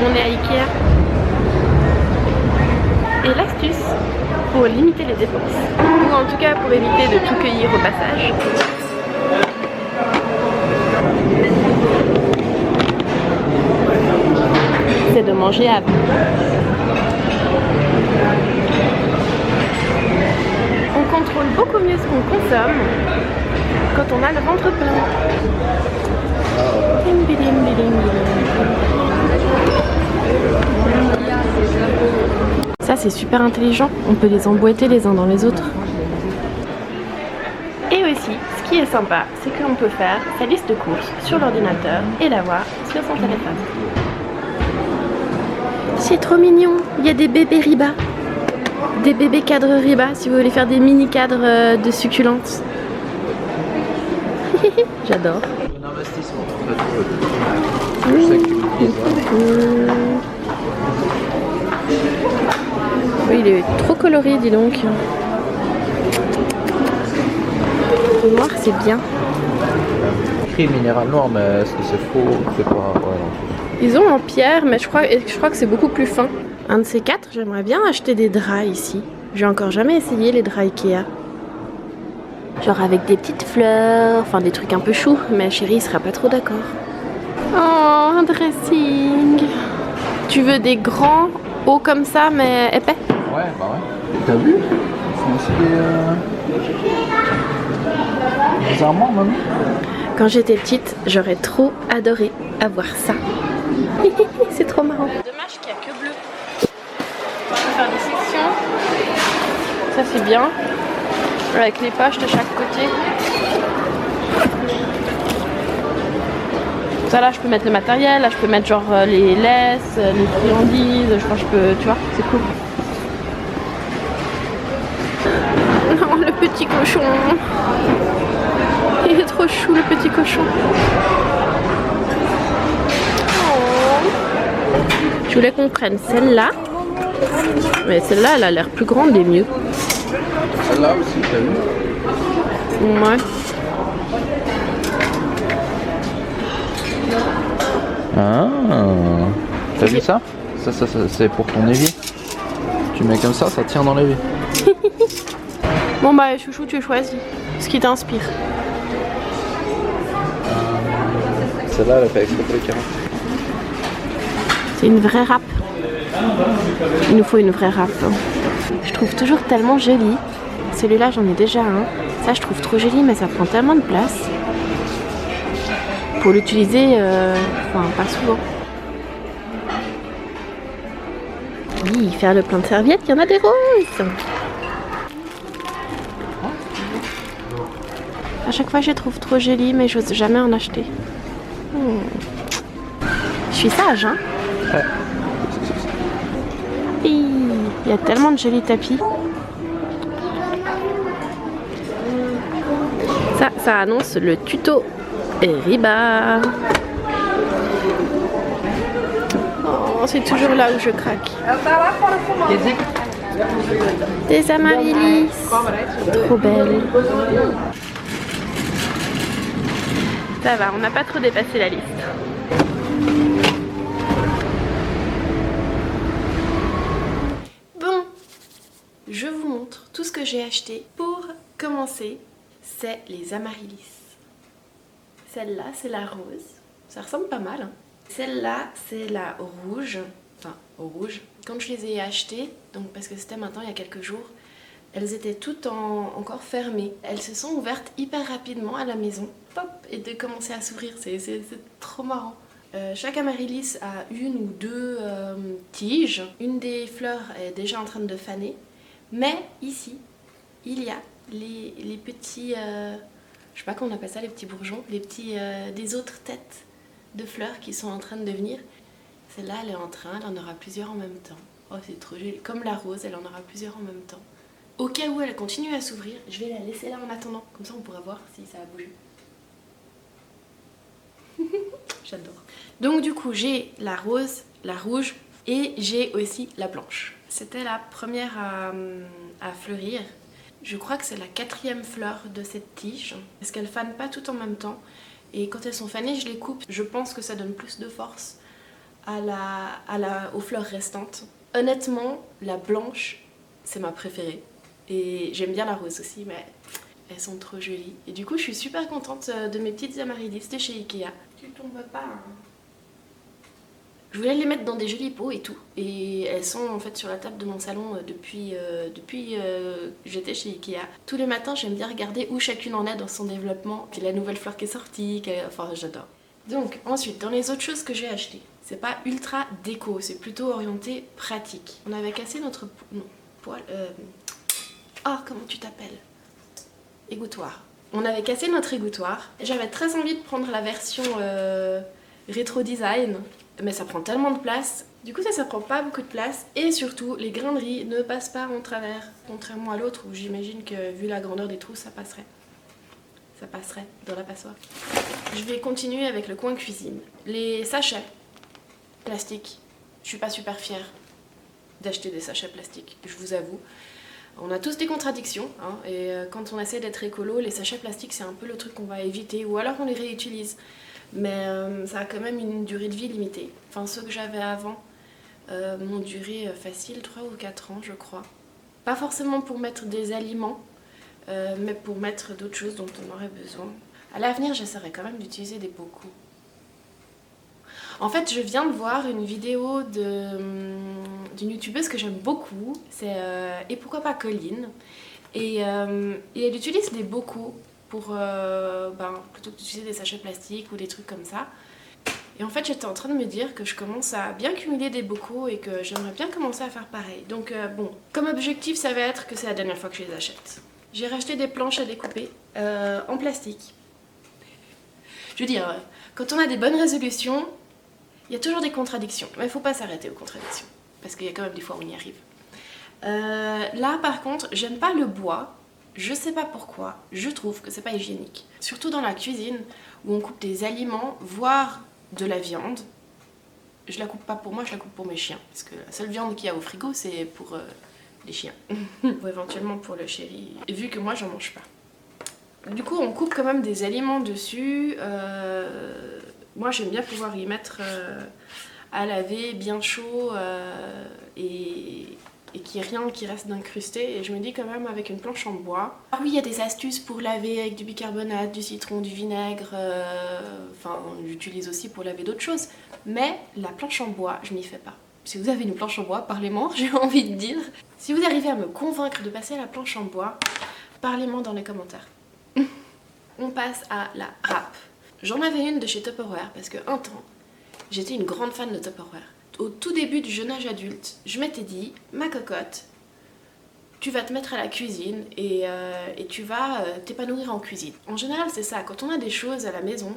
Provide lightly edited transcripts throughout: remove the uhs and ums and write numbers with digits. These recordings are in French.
On est à Ikea. Et l'astuce pour limiter les dépenses, ou en tout cas pour éviter de tout cueillir au passage, c'est de manger à bout. On contrôle beaucoup mieux ce qu'on consomme quand on a le ventre plein. Ça c'est super intelligent, on peut les emboîter les uns dans les autres. Et aussi, ce qui est sympa, c'est qu'on peut faire sa liste de courses sur l'ordinateur et la voir sur son téléphone. C'est trop mignon, il y a des bébés riba. Des bébés cadres riba si vous voulez faire des mini cadres de succulentes. J'adore. Un investissement en fait. Je sais que tu utilises. Oui, il est trop coloré, dis donc. Le noir, c'est bien. Écrit minéral noir, mais est-ce que c'est faux? C'est pas. Ouais, non. Ils ont en pierre, mais je crois que c'est beaucoup plus fin. Un de ces quatre, j'aimerais bien acheter des draps ici. J'ai encore jamais essayé les draps Ikea. Genre avec des petites fleurs, enfin des trucs un peu choux, mais chérie, il sera pas trop d'accord. Oh, un dressing. Tu veux des grands hauts comme ça, mais épais? Ouais, bah ouais. T'as vu? Ils font aussi des armoires, mamie. Quand j'étais petite, j'aurais trop adoré avoir ça. C'est trop marrant. Dommage qu'il n'y a que bleu. On peut faire des sections. Ça c'est bien. Avec les poches de chaque côté. Ça là je peux mettre le matériel, là je peux mettre genre les laisses, les friandises, je crois que je peux, tu vois, c'est cool. Non, le petit cochon. Il est trop chou le petit cochon. Oh. Je voulais qu'on prenne celle-là. Mais celle-là elle a l'air plus grande et mieux. Celle-là aussi, t'as vu? Ouais. Ah, t'as vu ça? Ça c'est pour ton évier. Tu mets comme ça tient dans l'évier. Bon bah chouchou, tu choisis ce qui t'inspire. Celle-là, elle a fait exprès pour les carottes. C'est une vraie râpe. Il nous faut une vraie râpe. Je trouve toujours tellement joli. Celui-là, j'en ai déjà un. Ça, je trouve trop joli, mais ça prend tellement de place. Pour l'utiliser, enfin, pas souvent. Oui, faire le plein de serviettes, il y en a des roses. À chaque fois, je les trouve trop jolies, mais j'ose jamais en acheter. Je suis sage, hein? Ouais. Il y a tellement de jolis tapis. Ça annonce le tuto Riba. Oh, c'est toujours là où je craque. Des amaryllis. Trop belles. Ça va, on n'a pas trop dépassé la liste. Bon, je vous montre tout ce que j'ai acheté. Pour commencer, c'est les amaryllis. Celle-là, c'est la rose. Ça ressemble pas mal, hein. Celle-là, c'est la rouge. Enfin, au rouge. Quand je les ai achetées, donc parce que c'était maintenant il y a quelques jours, elles étaient toutes encore fermées. Elles se sont ouvertes hyper rapidement à la maison. Pop, et de commencer à s'ouvrir. C'est trop marrant. Chaque amaryllis a une ou deux tiges. Une des fleurs est déjà en train de faner. Mais ici, il y a les petits... je sais pas comment on appelle ça, les petits bourgeons. Les petits... des autres têtes de fleurs qui sont en train de devenir. Celle-là, elle est en train, elle en aura plusieurs en même temps. Oh, c'est trop joli. Comme la rose, elle en aura plusieurs en même temps. Au cas où elle continue à s'ouvrir, je vais la laisser là en attendant. Comme ça, on pourra voir si ça a bougé. J'adore. Donc du coup, j'ai la rose, la rouge et j'ai aussi la blanche. C'était la première à fleurir. Je crois que c'est la 4e fleur de cette tige. Parce qu'elles fanent pas toutes en même temps. Et quand elles sont fanées, je les coupe. Je pense que ça donne plus de force aux fleurs restantes. Honnêtement, la blanche, c'est ma préférée. Et j'aime bien la rose aussi, mais elles sont trop jolies. Et du coup, je suis super contente de mes petites amaryllis de chez Ikea. Tu tombes pas, hein. Je voulais les mettre dans des jolis pots et tout. Et elles sont en fait sur la table de mon salon depuis que j'étais chez Ikea. Tous les matins, j'aime bien regarder où chacune en est dans son développement. Puis la nouvelle fleur qui est sortie, enfin j'adore. Donc ensuite, dans les autres choses que j'ai achetées, c'est pas ultra déco, c'est plutôt orienté pratique. On avait cassé notre poêle... comment tu t'appelles? Égouttoir. On avait cassé notre égouttoir. J'avais très envie de prendre la version rétro design, mais ça prend tellement de place. Du coup ça prend pas beaucoup de place. Et surtout, les grains de riz ne passent pas en travers. Contrairement à l'autre où j'imagine que vu la grandeur des trous, ça passerait. Ça passerait dans la passoire. Je vais continuer avec le coin cuisine. Les sachets plastiques. Je suis pas super fière d'acheter des sachets plastiques, je vous avoue. On a tous des contradictions, hein, et quand on essaie d'être écolo, les sachets plastiques c'est un peu le truc qu'on va éviter, ou alors on les réutilise. Mais ça a quand même une durée de vie limitée. Enfin, ceux que j'avais avant m'ont duré facile 3 ou 4 ans, je crois. Pas forcément pour mettre des aliments, mais pour mettre d'autres choses dont on aurait besoin. À l'avenir, j'essaierai quand même d'utiliser des bocaux. En fait, je viens de voir une vidéo d'une youtubeuse que j'aime beaucoup, c'est Et pourquoi pas Colline. Et elle utilise des bocaux pour, plutôt que d'utiliser des sachets plastiques ou des trucs comme ça. Et en fait, j'étais en train de me dire que je commence à bien cumuler des bocaux et que j'aimerais bien commencer à faire pareil. Donc bon, comme objectif, ça va être que c'est la dernière fois que je les achète. J'ai racheté des planches à découper en plastique. Je veux dire, quand on a des bonnes résolutions, il y a toujours des contradictions, mais il ne faut pas s'arrêter aux contradictions, parce qu'il y a quand même des fois où on y arrive. Là par contre, j'aime pas le bois, je sais pas pourquoi, je trouve que c'est pas hygiénique. Surtout dans la cuisine, où on coupe des aliments, voire de la viande. Je la coupe pas pour moi, je la coupe pour mes chiens, parce que la seule viande qu'il y a au frigo, c'est pour les chiens. Ou éventuellement pour le chéri, vu que moi j'en mange pas. Du coup, on coupe quand même des aliments dessus. Moi j'aime bien pouvoir y mettre à laver bien chaud et qu'il n'y ait rien qui reste d'incrusté. Et je me dis quand même avec une planche en bois. Ah oui, il y a des astuces pour laver avec du bicarbonate, du citron, du vinaigre. Enfin, j'utilise aussi pour laver d'autres choses. Mais la planche en bois, je m'y fais pas. Si vous avez une planche en bois, parlez-moi, j'ai envie de dire. Si vous arrivez à me convaincre de passer à la planche en bois, parlez-moi dans les commentaires. On passe à la râpe. J'en avais une de chez Tupperware parce que un temps, j'étais une grande fan de Tupperware. Au tout début du jeune âge adulte, je m'étais dit, ma cocotte, tu vas te mettre à la cuisine et tu vas t'épanouir en cuisine. En général, c'est ça, quand on a des choses à la maison,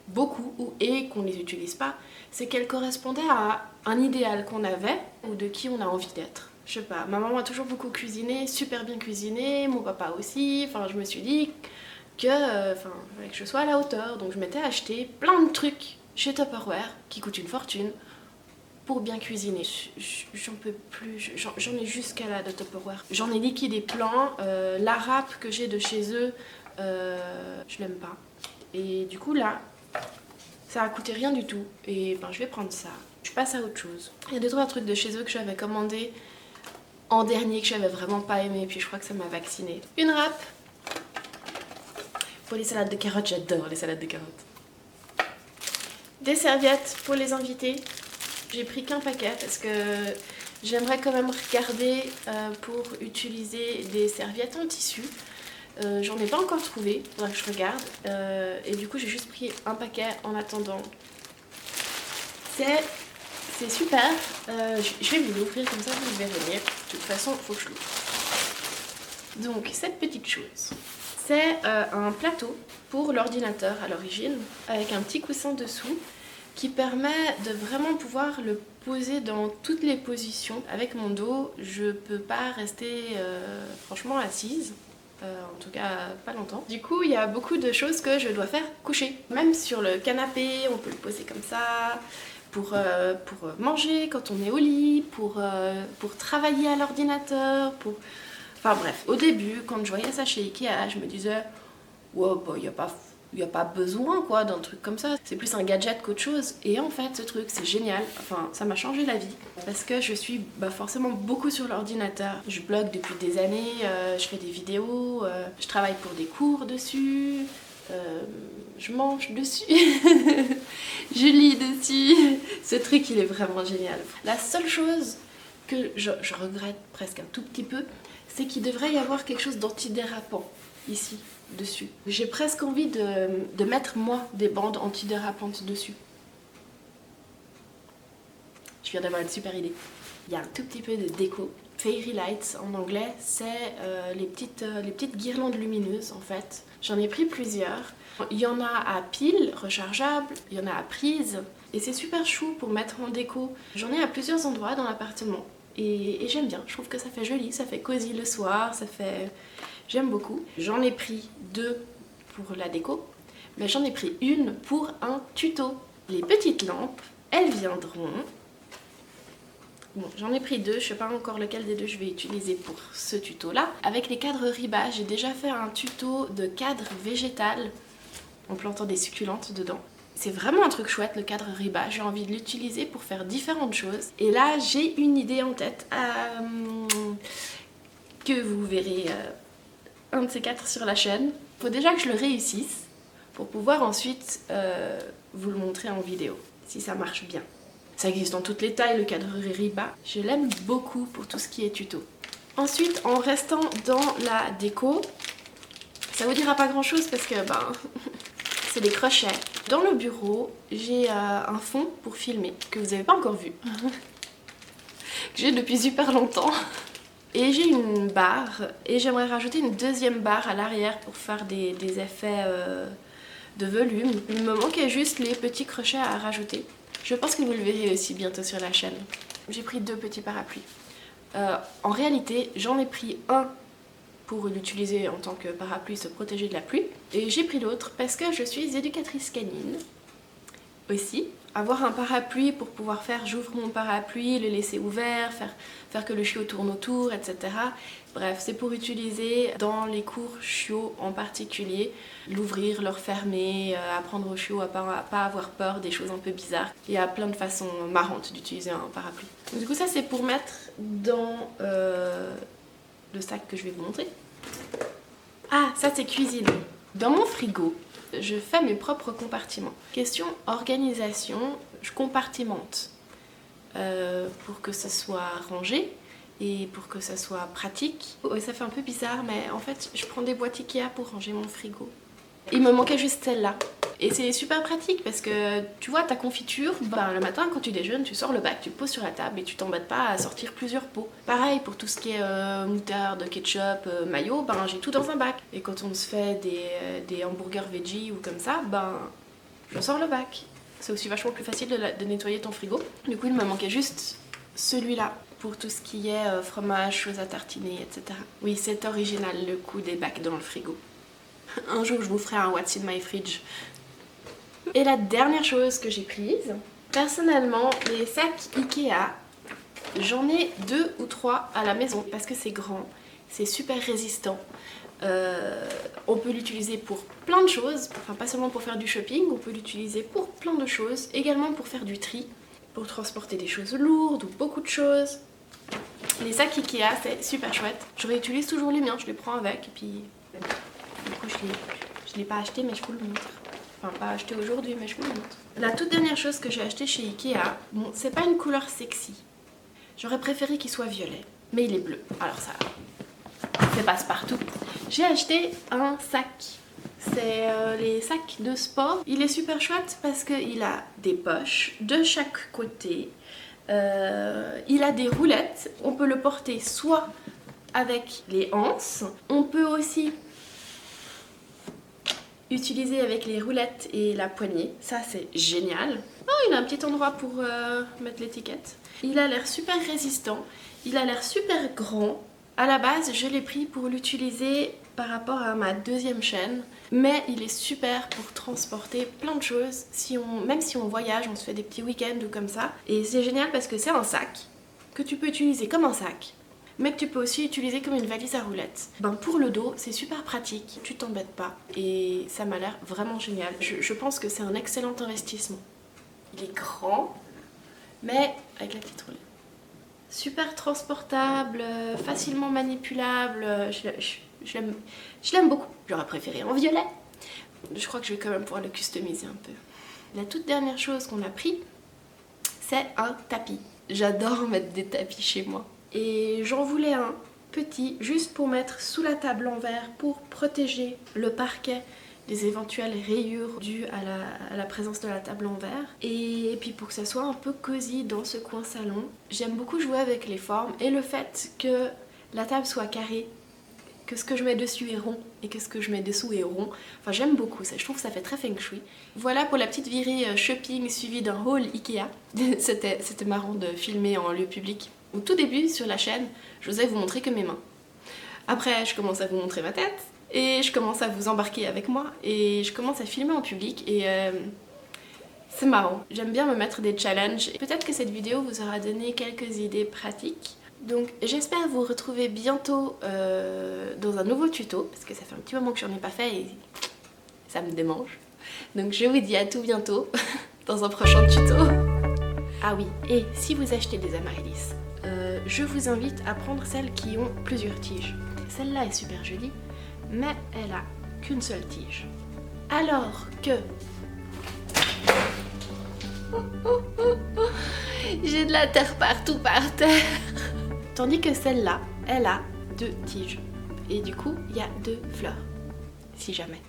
beaucoup, et qu'on ne les utilise pas, c'est qu'elles correspondaient à un idéal qu'on avait ou de qui on a envie d'être. Je sais pas, ma maman a toujours beaucoup cuisiné, super bien cuisiné, mon papa aussi, enfin je me suis dit que fallait que je sois à la hauteur, donc je m'étais acheté plein de trucs chez Tupperware qui coûtent une fortune pour bien cuisiner. J'en peux plus, j'en ai jusqu'à là de Tupperware. J'en ai liquidé plein, la râpe que j'ai de chez eux, je l'aime pas. Et du coup là, ça a coûté rien du tout, et je vais prendre ça. Je passe à autre chose. Il y a 2-3 trucs de chez eux que j'avais commandé en dernier que j'avais vraiment pas aimé, puis je crois que ça m'a vaccinée. Une râpe pour les salades de carottes, j'adore les salades de carottes. Des serviettes pour les invités. J'ai pris qu'un paquet parce que j'aimerais quand même regarder pour utiliser des serviettes en tissu. J'en ai pas encore trouvé, faudra que je regarde. Et du coup j'ai juste pris un paquet en attendant. C'est super. Je vais vous l'ouvrir comme ça vous verrez venir. De toute façon il faut que je l'ouvre. Donc cette petite chose. C'est un plateau pour l'ordinateur à l'origine, avec un petit coussin dessous qui permet de vraiment pouvoir le poser dans toutes les positions. Avec mon dos, je peux pas rester franchement assise, en tout cas pas longtemps. Du coup, il y a beaucoup de choses que je dois faire coucher. Même sur le canapé, on peut le poser comme ça, pour manger quand on est au lit, pour travailler à l'ordinateur, Enfin bref, au début, quand je voyais ça chez Ikea, je me disais « wow, il n'y a il n'y a pas besoin quoi d'un truc comme ça, c'est plus un gadget qu'autre chose. Et en fait ce truc c'est génial, enfin ça m'a changé la vie parce que je suis forcément beaucoup sur l'ordinateur. Je blogue depuis des années, je fais des vidéos, je travaille pour des cours dessus, je mange dessus, je lis dessus. Ce truc il est vraiment génial. La seule chose que je regrette presque un tout petit peu, c'est qu'il devrait y avoir quelque chose d'antidérapant ici, dessus. J'ai presque envie de mettre moi des bandes antidérapantes dessus. Je viens d'avoir une super idée. Il y a un tout petit peu de déco. Fairy lights en anglais, c'est les petites guirlandes lumineuses en fait. J'en ai pris plusieurs. Il y en a à pile, rechargeable, il y en a à prise. Et c'est super chou pour mettre en déco. J'en ai à plusieurs endroits dans l'appartement. Et j'aime bien, je trouve que ça fait joli, ça fait cosy le soir, ça fait... J'aime beaucoup. J'en ai pris 2 pour la déco, mais j'en ai pris une pour un tuto. Les petites lampes, elles viendront... Bon, j'en ai pris 2, je sais pas encore lequel des 2 je vais utiliser pour ce tuto-là. Avec les cadres Riba, j'ai déjà fait un tuto de cadre végétal en plantant des succulentes dedans. C'est vraiment un truc chouette le cadre Riba, j'ai envie de l'utiliser pour faire différentes choses. Et là j'ai une idée en tête que vous verrez un de ces 4 sur la chaîne. Il faut déjà que je le réussisse pour pouvoir ensuite vous le montrer en vidéo, si ça marche bien. Ça existe dans toutes les tailles le cadre Riba, je l'aime beaucoup pour tout ce qui est tuto. Ensuite en restant dans la déco, ça vous dira pas grand chose parce que c'est des crochets. Dans le bureau, j'ai un fond pour filmer, que vous n'avez pas encore vu, que j'ai depuis super longtemps. Et j'ai une barre, et j'aimerais rajouter une deuxième barre à l'arrière pour faire des effets de volume. Il me manquait juste les petits crochets à rajouter. Je pense que vous le verrez aussi bientôt sur la chaîne. J'ai pris 2 petits parapluies. En réalité, j'en ai pris un pour l'utiliser en tant que parapluie, se protéger de la pluie. Et j'ai pris l'autre parce que je suis éducatrice canine aussi. Avoir un parapluie pour pouvoir faire j'ouvre mon parapluie, le laisser ouvert, faire que le chiot tourne autour, etc. Bref, c'est pour utiliser dans les cours chiots en particulier. L'ouvrir, le refermer, apprendre au chiot à pas avoir peur des choses un peu bizarres. Il y a plein de façons marrantes d'utiliser un parapluie. Du coup ça c'est pour mettre dans... le sac que je vais vous montrer. Ah, ça c'est cuisine. Dans mon frigo, je fais mes propres compartiments. Question organisation, je compartimente pour que ça soit rangé et pour que ça soit pratique. Ça fait un peu bizarre, mais en fait, je prends des boîtes Ikea pour ranger mon frigo. Il me manquait juste celle-là. Et c'est super pratique parce que tu vois ta confiture, le matin quand tu déjeunes, tu sors le bac, tu le poses sur la table et tu t'embêtes pas à sortir plusieurs pots. Pareil pour tout ce qui est moutarde, ketchup, mayo, j'ai tout dans un bac. Et quand on se fait des hamburgers veggie ou comme ça, je sors le bac. C'est aussi vachement plus facile de nettoyer ton frigo. Du coup il me manquait juste celui-là pour tout ce qui est fromage, choses à tartiner, etc. Oui, c'est original le coup des bacs dans le frigo. Un jour je vous ferai un What's in my fridge. Et la dernière chose que j'ai prise, personnellement les sacs Ikea, j'en ai 2 ou 3 à la maison parce que c'est grand, c'est super résistant. On peut l'utiliser pour plein de choses, enfin pas seulement pour faire du shopping, on peut l'utiliser pour plein de choses, également pour faire du tri, pour transporter des choses lourdes ou beaucoup de choses. Les sacs Ikea c'est super chouette, je réutilise toujours les miens, je les prends avec et puis du coup je l'ai pas acheté mais je vous le montre. Enfin pas acheté aujourd'hui mais je vous le montre. La toute dernière chose que j'ai acheté chez Ikea, bon c'est pas une couleur sexy, j'aurais préféré qu'il soit violet, mais il est bleu, alors ça passe partout. J'ai acheté un sac, c'est les sacs de sport. Il est super chouette parce qu'il a des poches de chaque côté, il a des roulettes, on peut le porter soit avec les anses, on peut aussi utiliser avec les roulettes et la poignée, ça c'est génial. Oh, il a un petit endroit pour mettre l'étiquette. Il a l'air super résistant, il a l'air super grand. À la base, je l'ai pris pour l'utiliser par rapport à ma deuxième chaîne, mais il est super pour transporter plein de choses, même si on voyage, on se fait des petits week-ends ou comme ça. Et c'est génial parce que c'est un sac que tu peux utiliser comme un sac, mais que tu peux aussi utiliser comme une valise à roulettes. Pour le dos, c'est super pratique, tu t'embêtes pas et ça m'a l'air vraiment génial. Je pense que c'est un excellent investissement. Il est grand, mais avec la petite roulette. Super transportable, facilement manipulable, je l'aime beaucoup. J'aurais préféré en violet. Je crois que je vais quand même pouvoir le customiser un peu. La toute dernière chose qu'on a pris, c'est un tapis. J'adore mettre des tapis chez moi. Et j'en voulais un petit, juste pour mettre sous la table en verre, pour protéger le parquet des éventuelles rayures dues à la présence de la table en verre. Et puis pour que ça soit un peu cosy dans ce coin salon. J'aime beaucoup jouer avec les formes et le fait que la table soit carrée, que ce que je mets dessus est rond et que ce que je mets dessous est rond. Enfin, j'aime beaucoup ça, je trouve que ça fait très feng shui. Voilà pour la petite virée shopping suivie d'un haul Ikea. C'était marrant de filmer en lieu public. Au tout début sur la chaîne, je n'osais vous montrer que mes mains. Après, je commence à vous montrer ma tête et je commence à vous embarquer avec moi et je commence à filmer en public et c'est marrant. J'aime bien me mettre des challenges. Peut-être que cette vidéo vous aura donné quelques idées pratiques. Donc j'espère vous retrouver bientôt dans un nouveau tuto, parce que ça fait un petit moment que j'en ai pas fait et ça me démange. Donc je vous dis à tout bientôt dans un prochain tuto. Ah oui, et si vous achetez des amaryllis, je vous invite à prendre celles qui ont plusieurs tiges. Celle-là est super jolie, mais elle a qu'une seule tige. Alors que... j'ai de la terre partout par terre. Tandis que celle-là, elle a 2 tiges. Et du coup, il y a 2 fleurs. Si jamais.